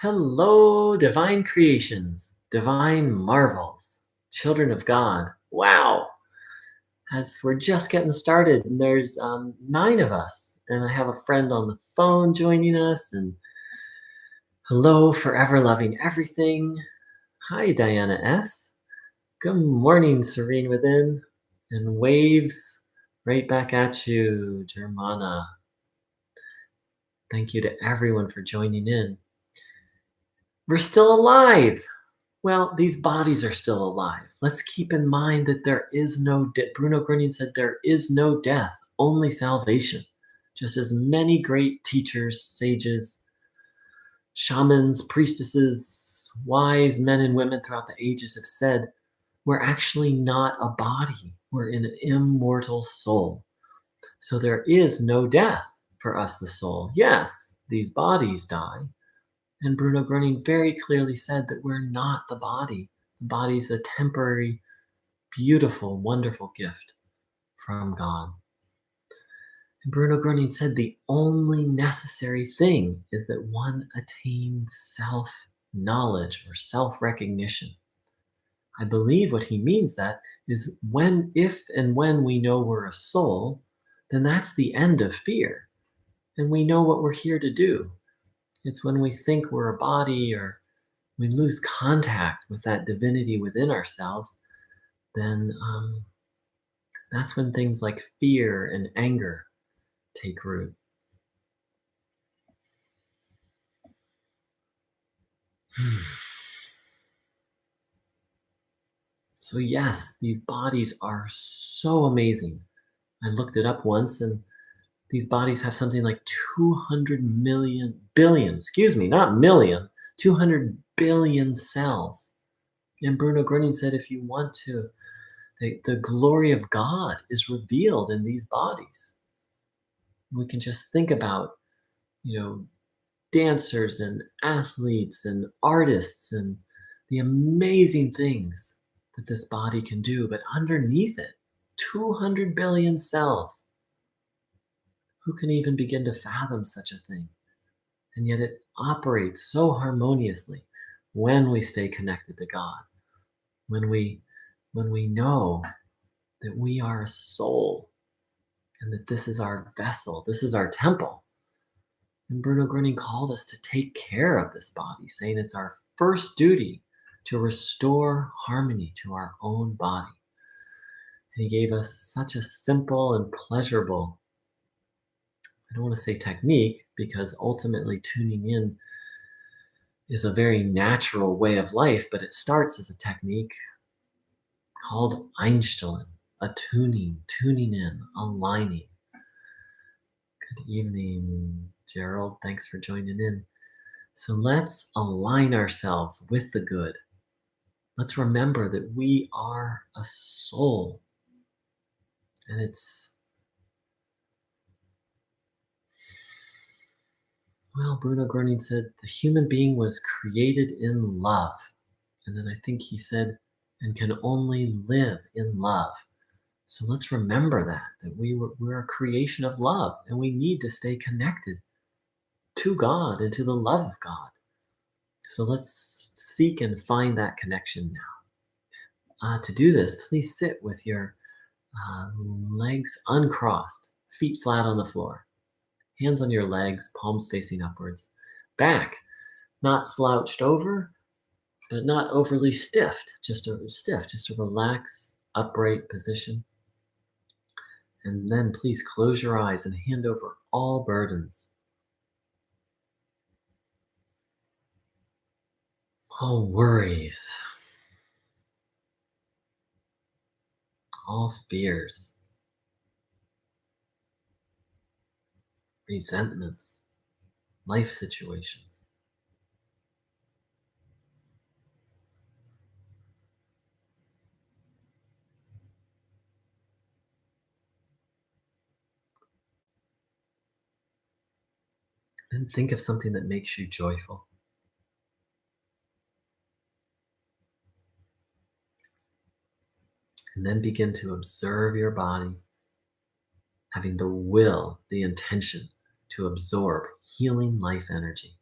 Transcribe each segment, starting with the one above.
Hello, divine creations, divine marvels, children of God. Wow. As we're just getting started, and there's nine of us, and I have a friend on the phone joining us. And hello, forever loving everything. Hi, Diana S. Good morning, Serene Within, and waves right back at you, Germana. Thank you to everyone for joining in. We're still alive. Well, these bodies are still alive. Let's keep in mind that there is no death. Bruno Groening said there is no death, only salvation. Just as many great teachers, sages, shamans, priestesses, wise men and women throughout the ages have said, we're actually not a body. We're an immortal soul. So there is no death for us, the soul. Yes, these bodies die. And Bruno Groening very clearly said that we're not the body. The body's a temporary, beautiful, wonderful gift from God. And Bruno Groening said the only necessary thing is that one attains self-knowledge or self-recognition. I believe what he means that is if and when we know we're a soul, then that's the end of fear. And we know what we're here to do. It's when we think we're a body or we lose contact with that divinity within ourselves, then that's when things like fear and anger take root. So yes, these bodies are so amazing. I looked it up once, and these bodies have something like 200 billion, excuse me, not million, 200 billion cells. And Bruno Groening said if you want to, the glory of God is revealed in these bodies. We can just think about, dancers and athletes and artists and the amazing things that this body can do. But underneath it, 200 billion cells. Who can even begin to fathom such a thing? And yet it operates so harmoniously when we stay connected to God, when we know that we are a soul and that this is our vessel, this is our temple. And Bruno Groening called us to take care of this body, saying it's our first duty to restore harmony to our own body. And he gave us such a simple and pleasurable, I don't want to say technique, because ultimately tuning in is a very natural way of life, but it starts as a technique called Einstellen, tuning in, aligning. Good evening, Gerald. Thanks for joining in. So let's align ourselves with the good. Let's remember that we are a soul. And Bruno Groening said the human being was created in love. And then I think he said, and can only live in love. So let's remember that we're a creation of love, and we need to stay connected to God and to the love of God. So let's seek and find that connection now. To do this, please sit with your legs uncrossed, feet flat on the floor, hands on your legs, palms facing upwards, back not slouched over, but not overly stiffed, just a relaxed, upright position. And then please close your eyes and hand over all burdens, all worries, all fears, resentments, life situations. Then think of something that makes you joyful. And then begin to observe your body, having the will, the intention to absorb healing life energy.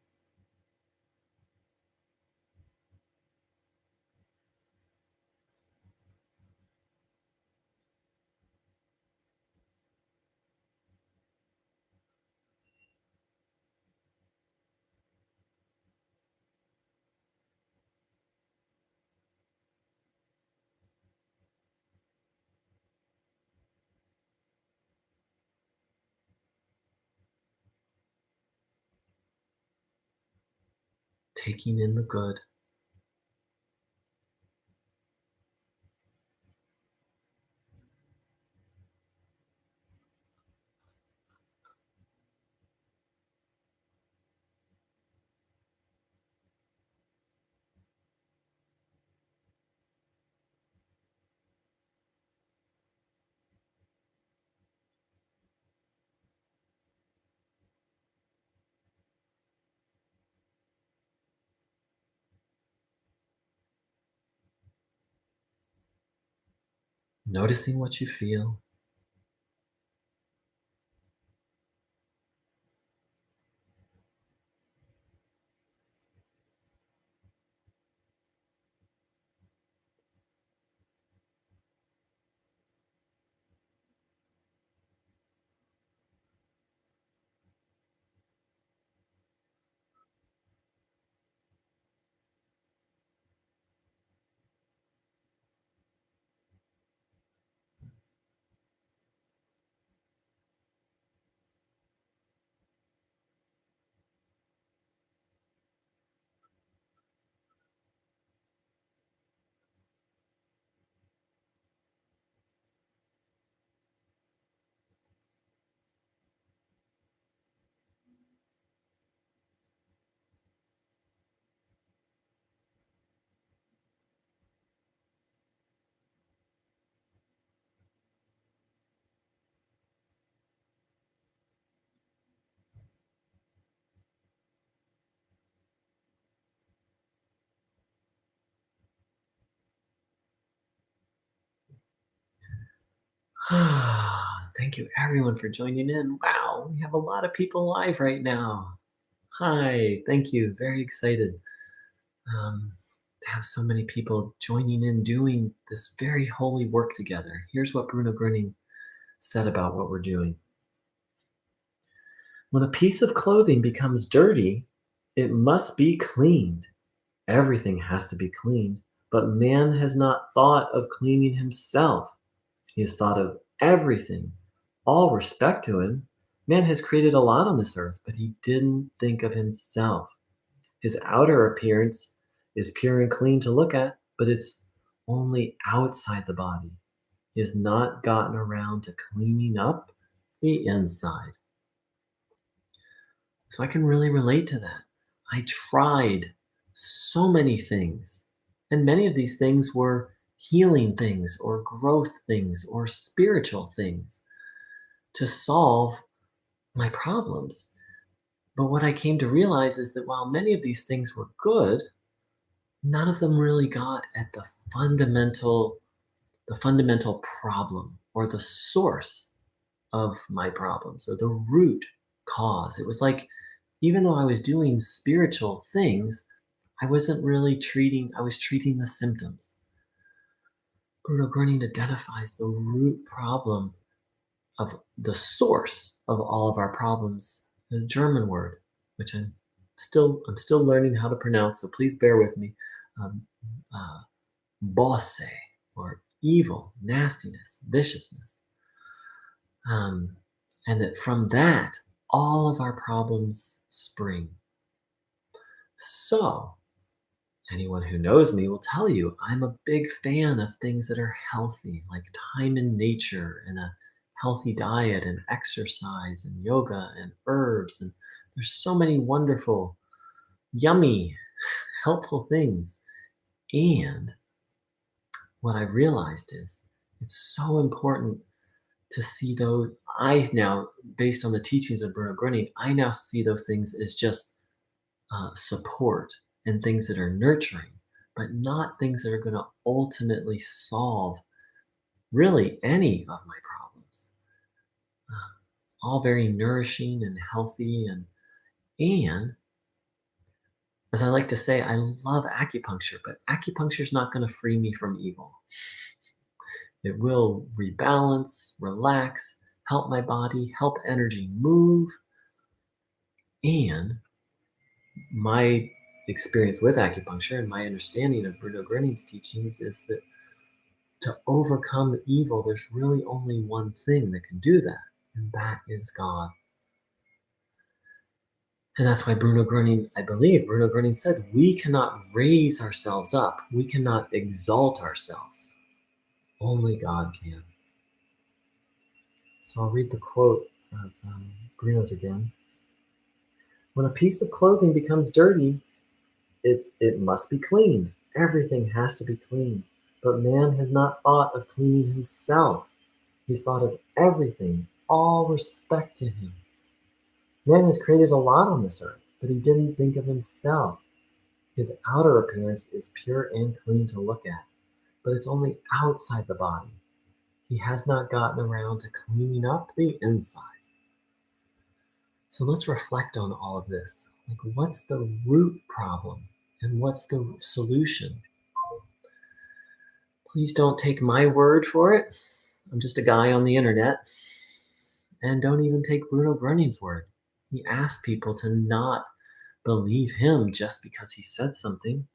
taking in the good. Noticing what you feel. Thank you everyone for joining in. Wow, we have a lot of people live right now. Hi, thank you. Very excited to have so many people joining in doing this very holy work together. Here's what Bruno Groening said about what we're doing. When a piece of clothing becomes dirty, it must be cleaned. Everything has to be cleaned, but man has not thought of cleaning himself. He has thought of everything. All respect to him. Man has created a lot on this earth, but he didn't think of himself. His outer appearance is pure and clean to look at, but it's only outside the body. He has not gotten around to cleaning up the inside. So I can really relate to that. I tried so many things, and many of these things were healing things or growth things or spiritual things to solve my problems. But what I came to realize is that while many of these things were good, none of them really got at the fundamental problem or the source of my problems or the root cause. It was like even though I was doing spiritual things, I was treating the symptoms. Bruno Groening identifies the root problem of the source of all of our problems, the German word, which I'm still learning how to pronounce, so please bear with me. Um, uh, Bosse, or evil, nastiness, viciousness, um, and that from that all of our problems spring. So anyone who knows me will tell you I'm a big fan of things that are healthy, like time in nature and a healthy diet and exercise and yoga and herbs. And there's so many wonderful, yummy, helpful things. And what I realized is it's so important to see those. I now, based on the teachings of Bruno Groening, I now see those things as just support and things that are nurturing, but not things that are going to ultimately solve really any of my problems. All very nourishing and healthy, and as I like to say, I love acupuncture, but acupuncture is not going to free me from evil. It will rebalance, relax, help my body, help energy move, and my experience with acupuncture and my understanding of Bruno Groening's teachings is that to overcome evil, there's really only one thing that can do that, and that is God. And that's why Bruno Groening, I believe Bruno Groening said, we cannot raise ourselves up. We cannot exalt ourselves. Only God can. So I'll read the quote of Bruno's again. When a piece of clothing becomes dirty, it must be cleaned. Everything has to be cleaned. But man has not thought of cleaning himself. He's thought of everything, all respect to him. Man has created a lot on this earth, but he didn't think of himself. His outer appearance is pure and clean to look at, but it's only outside the body. He has not gotten around to cleaning up the inside. So let's reflect on all of this. Like, what's the root problem and what's the solution? Please don't take my word for it. I'm just a guy on the internet. And don't even take Bruno Groening's word. He asked people to not believe him just because he said something.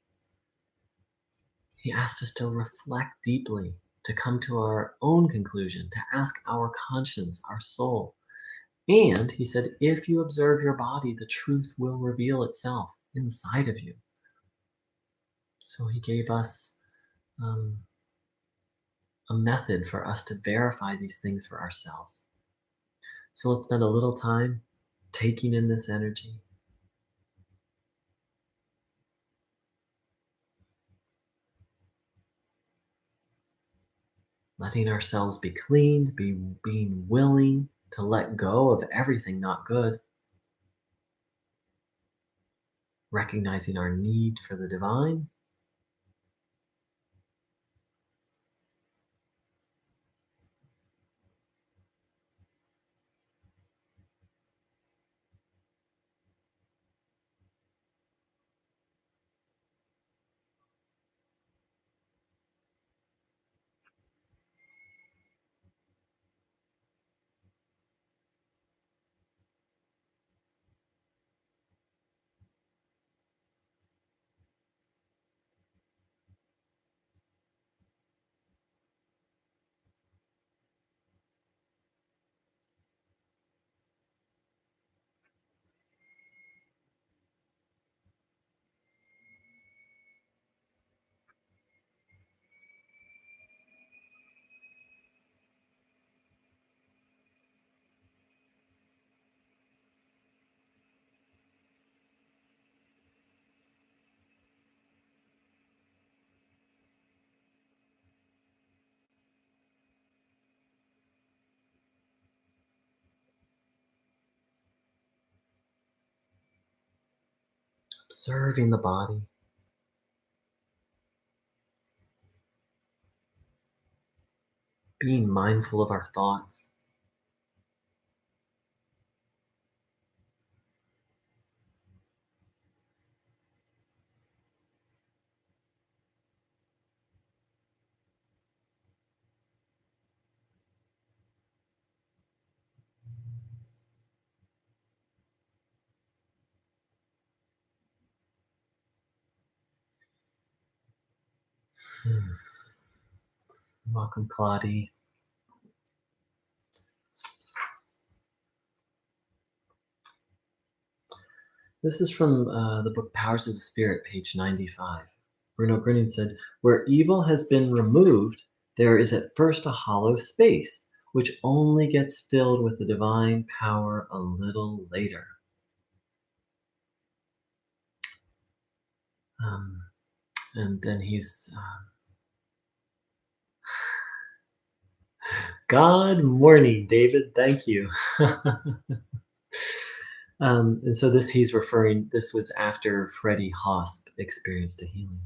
He asked us to reflect deeply, to come to our own conclusion, to ask our conscience, our soul. And he said, if you observe your body, the truth will reveal itself inside of you. So he gave us a method for us to verify these things for ourselves. So let's spend a little time taking in this energy. Letting ourselves be cleaned, being willing to let go of everything not good. Recognizing our need for the divine. Observing the body. Being mindful of our thoughts. Welcome, Claudie. This is from the book Powers of the Spirit, page 95. Bruno Groening said, where evil has been removed, there is at first a hollow space, which only gets filled with the divine power a little later. And then he's God morning, David. Thank you. And so this was after Freddie Hosp experienced a healing.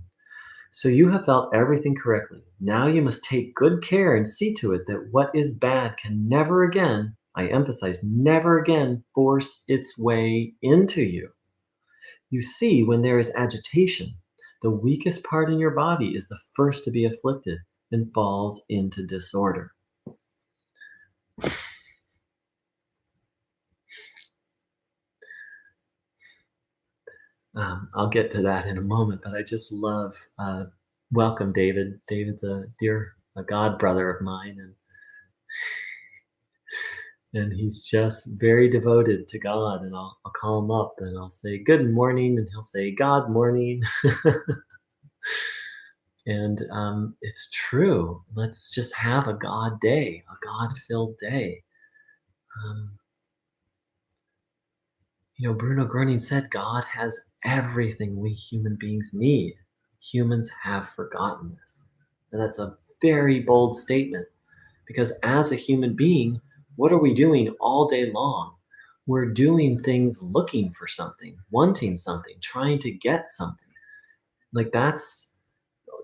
So you have felt everything correctly. Now you must take good care and see to it that what is bad can never again, I emphasize, never again force its way into you. You see, when there is agitation, the weakest part in your body is the first to be afflicted and falls into disorder. I'll get to that in a moment, but I just love welcome, David. David's a god brother of mine, and And he's just very devoted to God. And I'll call him up and I'll say, "Good morning." And he'll say, "God morning." And it's true. Let's just have a God day, a God filled day. Um, Bruno Groening said God has everything we human beings need. Humans have forgotten this. And that's a very bold statement because as a human being, what are we doing all day long? We're doing things looking for something, wanting something, trying to get something. Like that's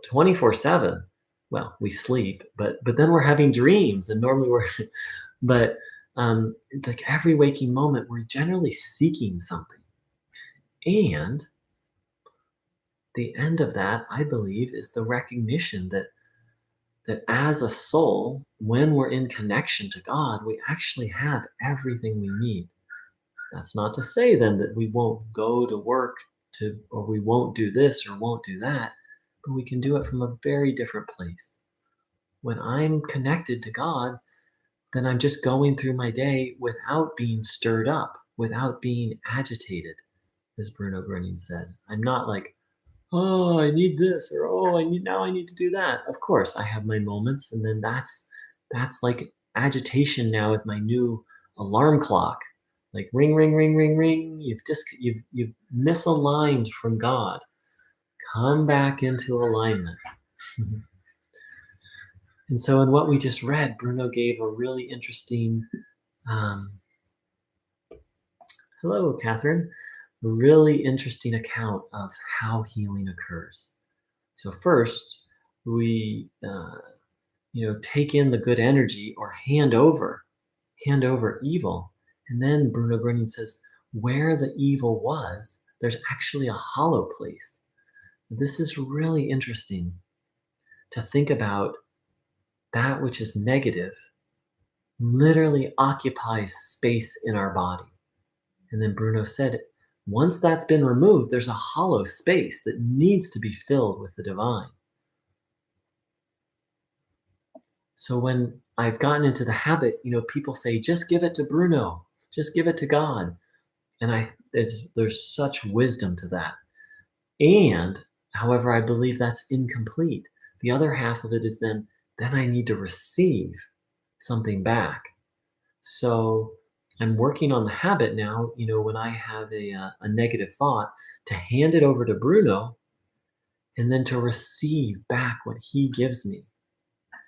24/7. Well, we sleep, but then we're having dreams and normally we're but it's like every waking moment we're generally seeking something. And the end of that, I believe, is the recognition that as a soul, when we're in connection to God, we actually have everything we need. That's not to say then that we won't go to work or we won't do this or won't do that, but we can do it from a very different place. When I'm connected to God, then I'm just going through my day without being stirred up, without being agitated, as Bruno Groening said. I'm not like, oh, I need this, or oh, I need to do that. Of course, I have my moments, and then that's like agitation now is my new alarm clock. Like ring, ring, ring, ring, ring. You've misaligned from God. Come back into alignment. And so, in what we just read, Bruno gave a really interesting. Um, Hello, Catherine. A really interesting account of how healing occurs. So first, we take in the good energy or hand over evil. And then Bruno Groening says, where the evil was, there's actually a hollow place. This is really interesting to think about that which is negative literally occupies space in our body. And then Bruno said, once that's been removed, there's a hollow space that needs to be filled with the divine. So when I've gotten into the habit, people say, just give it to Bruno, just give it to God. And there's such wisdom to that. And however, I believe that's incomplete. The other half of it is then I need to receive something back. So I'm working on the habit now, when I have a negative thought, to hand it over to Bruno and then to receive back what he gives me.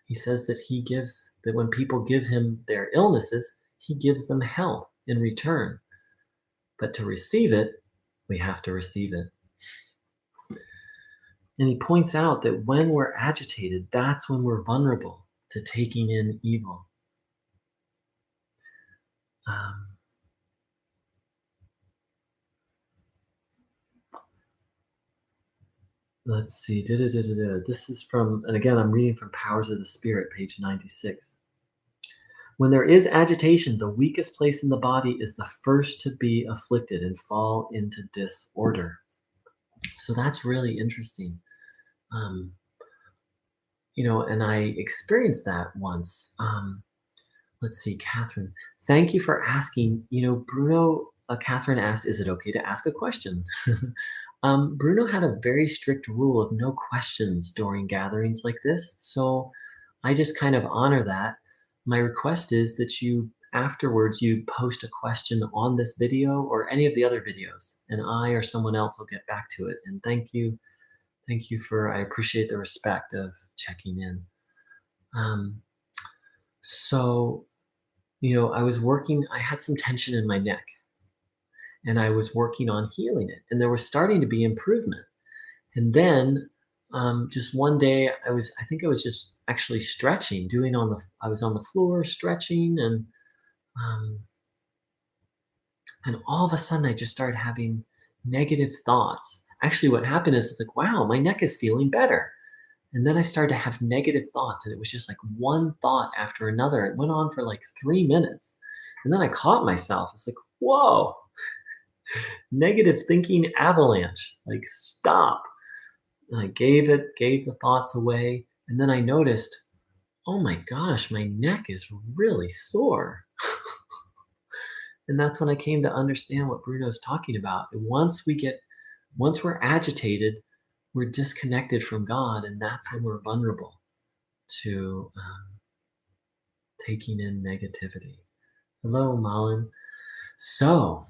He says that when people give him their illnesses, he gives them health in return. But to receive it, we have to receive it. And he points out that when we're agitated, that's when we're vulnerable to taking in evil. Um, let's see. This is from, and again, I'm reading from Powers of the Spirit, page 96. When there is agitation, the weakest place in the body is the first to be afflicted and fall into disorder. So that's really interesting. Um, and I experienced that once. Let's see, Catherine. Thank you for asking. Bruno, Catherine asked, is it okay to ask a question? Bruno had a very strict rule of no questions during gatherings like this. So I just kind of honor that. My request is that afterwards you post a question on this video or any of the other videos, and I or someone else will get back to it. And thank you. I appreciate the respect of checking in. Um, so I had some tension in my neck and I was working on healing it. And there was starting to be improvement. And then just one day I think I was just actually stretching, I was on the floor stretching um, and all of a sudden I just started having negative thoughts. Actually, what happened is it's like, wow, my neck is feeling better. And then I started to have negative thoughts, and it was just like one thought after another. It went on for like 3 minutes. And then I caught myself. It's like, whoa, negative thinking avalanche. Like, stop. And I gave the thoughts away. And then I noticed, oh my gosh, my neck is really sore. And that's when I came to understand what Bruno's talking about. Once we're agitated, we're disconnected from God, and that's when we're vulnerable to taking in negativity. Hello, Malin. So,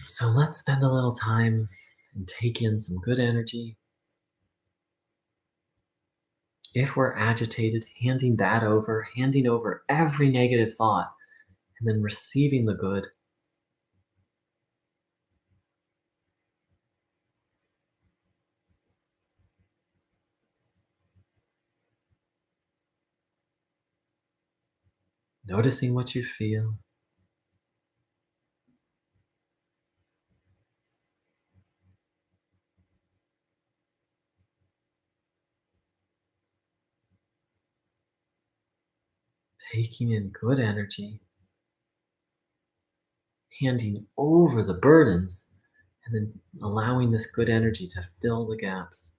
so let's spend a little time and take in some good energy. If we're agitated, handing over every negative thought, and then receiving the good. Noticing what you feel. Taking in good energy. Handing over the burdens, and then allowing this good energy to fill the gaps.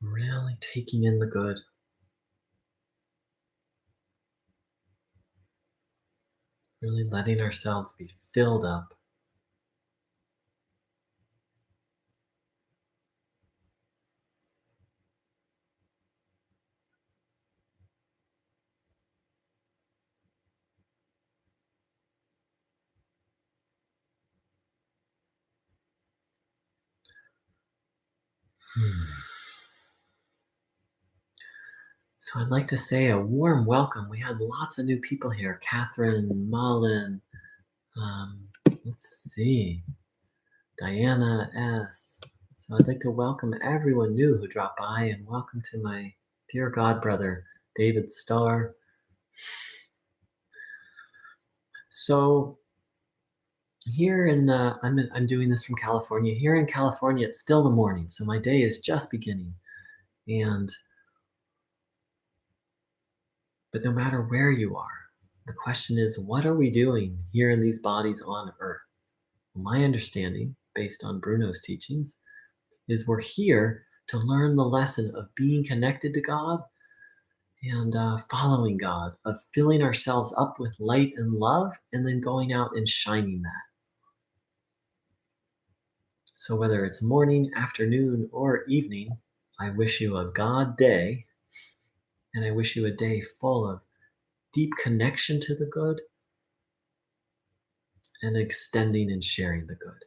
Really taking in the good. Really letting ourselves be filled up. Hmm. So I'd like to say a warm welcome. We had lots of new people here. Catherine, Mullen, um, let's see, Diana S. So I'd like to welcome everyone new who dropped by, and welcome to my dear god brother, David Starr. So here I'm doing this from California. Here in California, it's still the morning, so my day is just beginning. And but no matter where you are, the question is, what are we doing here in these bodies on Earth? My understanding, based on Bruno's teachings, is we're here to learn the lesson of being connected to God and following God, of filling ourselves up with light and love, and then going out and shining that. So, whether it's morning, afternoon, or evening, I wish you a God day, and I wish you a day full of deep connection to the good and extending and sharing the good.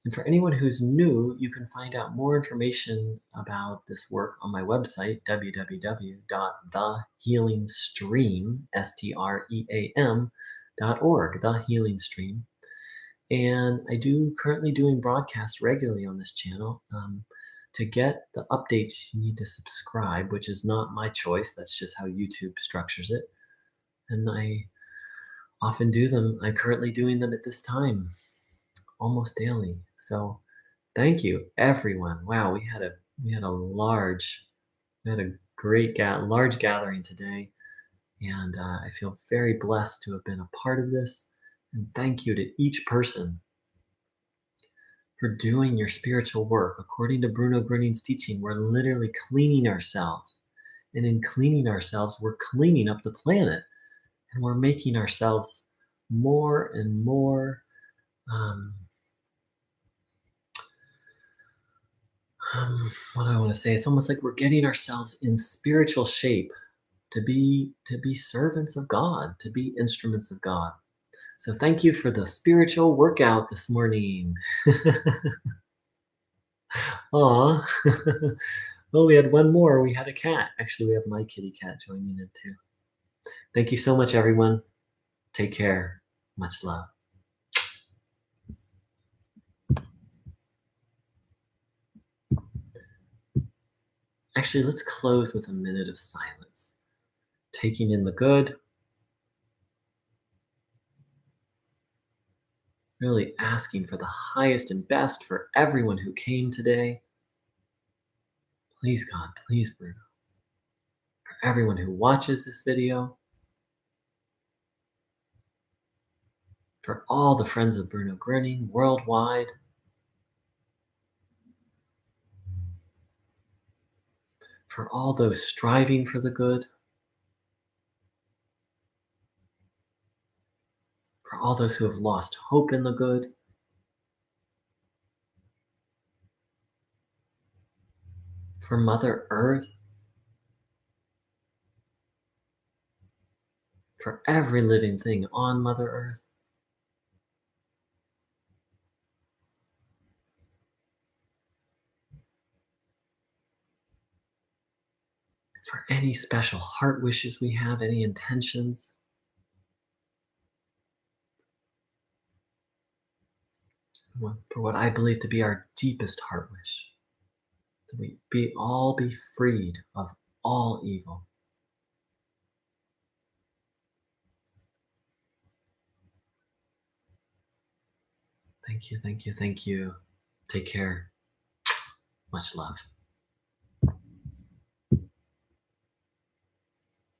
And for anyone who's new, you can find out more information about this work on my website, www.thehealingstream.org, The Healing Stream. And I do currently doing broadcasts regularly on this channel. To get the updates, you need to subscribe, which is not my choice. That's just how YouTube structures it. And I often do them. I'm currently doing them at this time, almost daily. So thank you, everyone. Wow, we had a large, we had a large gathering today, and I feel very blessed to have been a part of this. And thank you to each person for doing your spiritual work. According to Bruno Groening's teaching, we're literally cleaning ourselves. And in cleaning ourselves, we're cleaning up the planet, and we're making ourselves more and more um, What do I want to say? It's almost like we're getting ourselves in spiritual shape to be servants of God, to be instruments of God. So thank you for the spiritual workout this morning. Aw. Well, we had one more. We had a cat. Actually, we have my kitty cat joining in too. Thank you so much, everyone. Take care. Much love. Actually, let's close with a minute of silence, taking in the good, really asking for the highest and best for everyone who came today. Please, God, please, Bruno, for everyone who watches this video, for all the friends of Bruno Groening worldwide, for all those striving for the good, for all those who have lost hope in the good, for Mother Earth, for every living thing on Mother Earth, for any special heart wishes we have, any intentions, for what I believe to be our deepest heart wish, that we all be freed of all evil. Thank you, thank you, thank you. Take care. Much love.